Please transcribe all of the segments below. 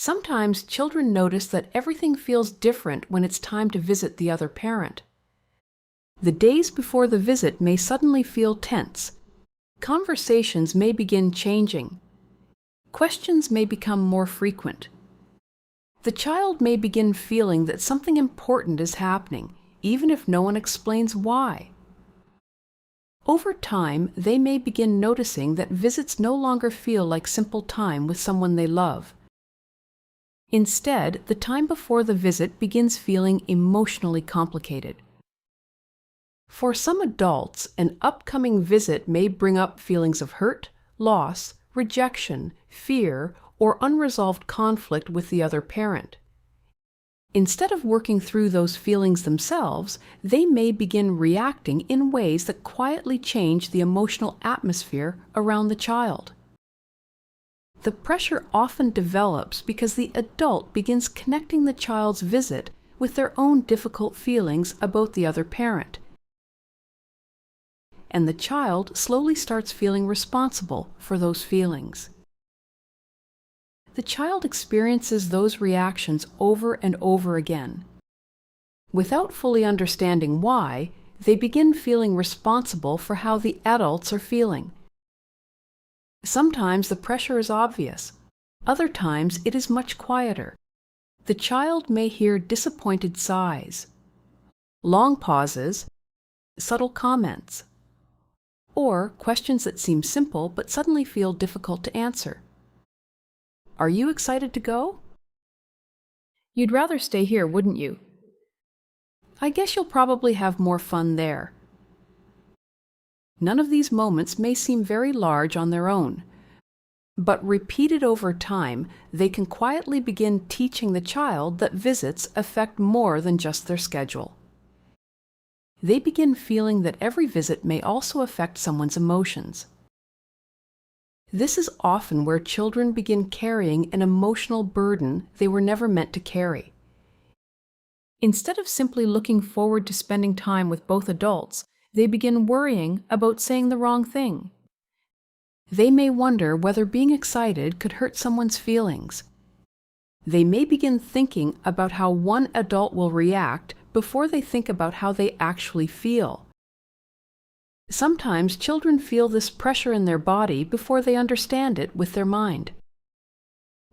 Sometimes children notice that everything feels different when it's time to visit the other parent. The days before the visit may suddenly feel tense. Conversations may begin changing. Questions may become more frequent. The child may begin feeling that something important is happening, even if no one explains why. Over time, they may begin noticing that visits no longer feel like simple time with someone they love. Instead, the time before the visit begins feeling emotionally complicated. For some adults, an upcoming visit may bring up feelings of hurt, loss, rejection, fear, or unresolved conflict with the other parent. Instead of working through those feelings themselves, they may begin reacting in ways that quietly change the emotional atmosphere around the child. The pressure often develops because the adult begins connecting the child's visit with their own difficult feelings about the other parent. And the child slowly starts feeling responsible for those feelings. The child experiences those reactions over and over again. Without fully understanding why, they begin feeling responsible for how the adults are feeling. Sometimes the pressure is obvious. Other times it is much quieter. The child may hear disappointed sighs, long pauses, subtle comments, or questions that seem simple but suddenly feel difficult to answer. Are you excited to go? You'd rather stay here, wouldn't you? I guess you'll probably have more fun there. None of these moments may seem very large on their own, but repeated over time, they can quietly begin teaching the child that visits affect more than just their schedule. They begin feeling that every visit may also affect someone's emotions. This is often where children begin carrying an emotional burden they were never meant to carry. Instead of simply looking forward to spending time with both adults, they begin worrying about saying the wrong thing. They may wonder whether being excited could hurt someone's feelings. They may begin thinking about how one adult will react before they think about how they actually feel. Sometimes children feel this pressure in their body before they understand it with their mind.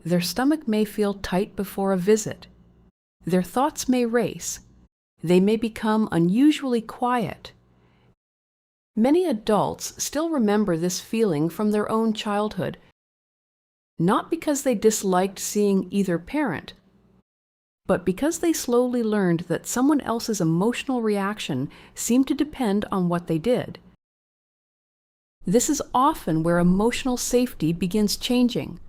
Their stomach may feel tight before a visit. Their thoughts may race. They may become unusually quiet. Many adults still remember this feeling from their own childhood, not because they disliked seeing either parent, but because they slowly learned that someone else's emotional reaction seemed to depend on what they did. This is often where emotional safety begins changing.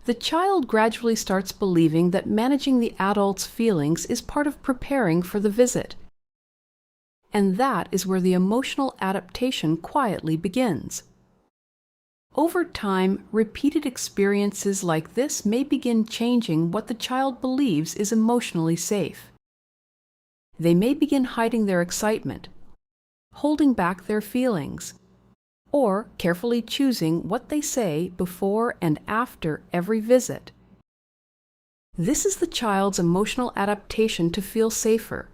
The child gradually starts believing that managing the adult's feelings is part of preparing for the visit. And that is where the emotional adaptation quietly begins. Over time, repeated experiences like this may begin changing what the child believes is emotionally safe. They may begin hiding their excitement, holding back their feelings, or carefully choosing what they say before and after every visit. This is the child's emotional adaptation to feel safer.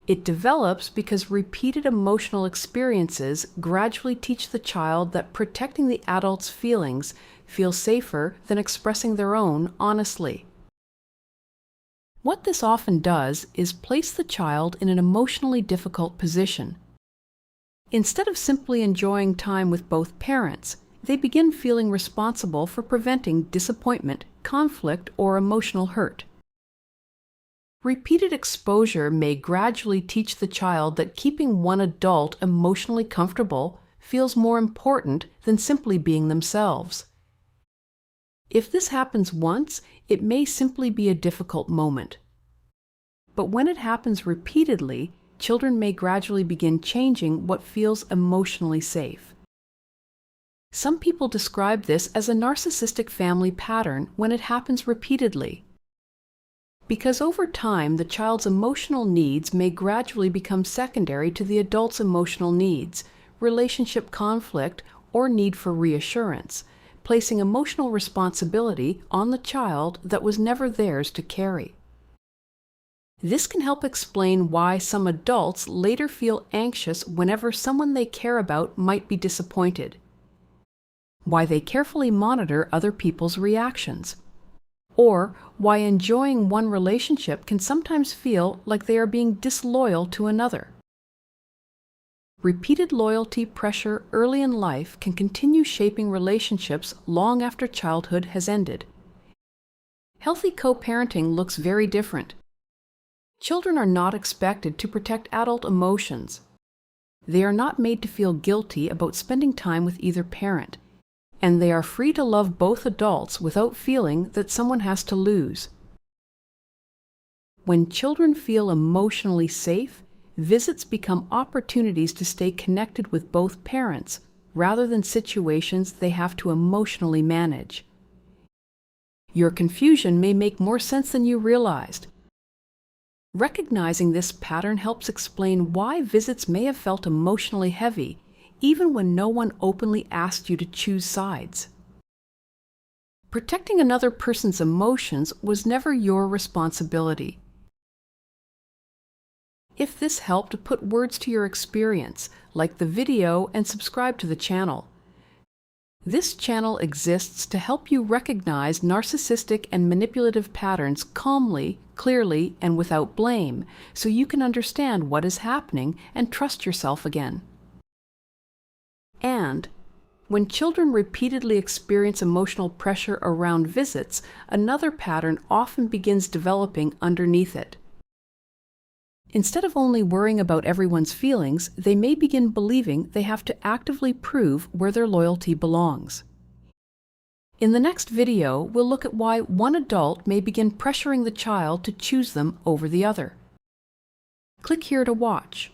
It develops because repeated emotional experiences gradually teach the child that protecting the adult's feelings feels safer than expressing their own honestly. What this often does is place the child in an emotionally difficult position. Instead of simply enjoying time with both parents, they begin feeling responsible for preventing disappointment, conflict, or emotional hurt. Repeated exposure may gradually teach the child that keeping one adult emotionally comfortable feels more important than simply being themselves. If this happens once, it may simply be a difficult moment. But when it happens repeatedly, children may gradually begin changing what feels emotionally safe. Some people describe this as a narcissistic family pattern when it happens repeatedly. Because over time, the child's emotional needs may gradually become secondary to the adult's emotional needs, relationship conflict, or need for reassurance, placing emotional responsibility on the child that was never theirs to carry. This can help explain why some adults later feel anxious whenever someone they care about might be disappointed, why they carefully monitor other people's reactions, or why enjoying one relationship can sometimes feel like they are being disloyal to another. Repeated loyalty pressure early in life can continue shaping relationships long after childhood has ended. Healthy co-parenting looks very different. Children are not expected to protect adult emotions. They are not made to feel guilty about spending time with either parent, and they are free to love both adults without feeling that someone has to lose. When children feel emotionally safe, visits become opportunities to stay connected with both parents rather than situations they have to emotionally manage. Your confusion may make more sense than you realized. Recognizing this pattern helps explain why visits may have felt emotionally heavy, even when no one openly asked you to choose sides. Protecting another person's emotions was never your responsibility. If this helped, put words to your experience, like the video and subscribe to the channel. This channel exists to help you recognize narcissistic and manipulative patterns calmly, clearly, and without blame, so you can understand what is happening and trust yourself again. And when children repeatedly experience emotional pressure around visits, another pattern often begins developing underneath it. Instead of only worrying about everyone's feelings, they may begin believing they have to actively prove where their loyalty belongs. In the next video, we'll look at why one adult may begin pressuring the child to choose them over the other. Click here to watch.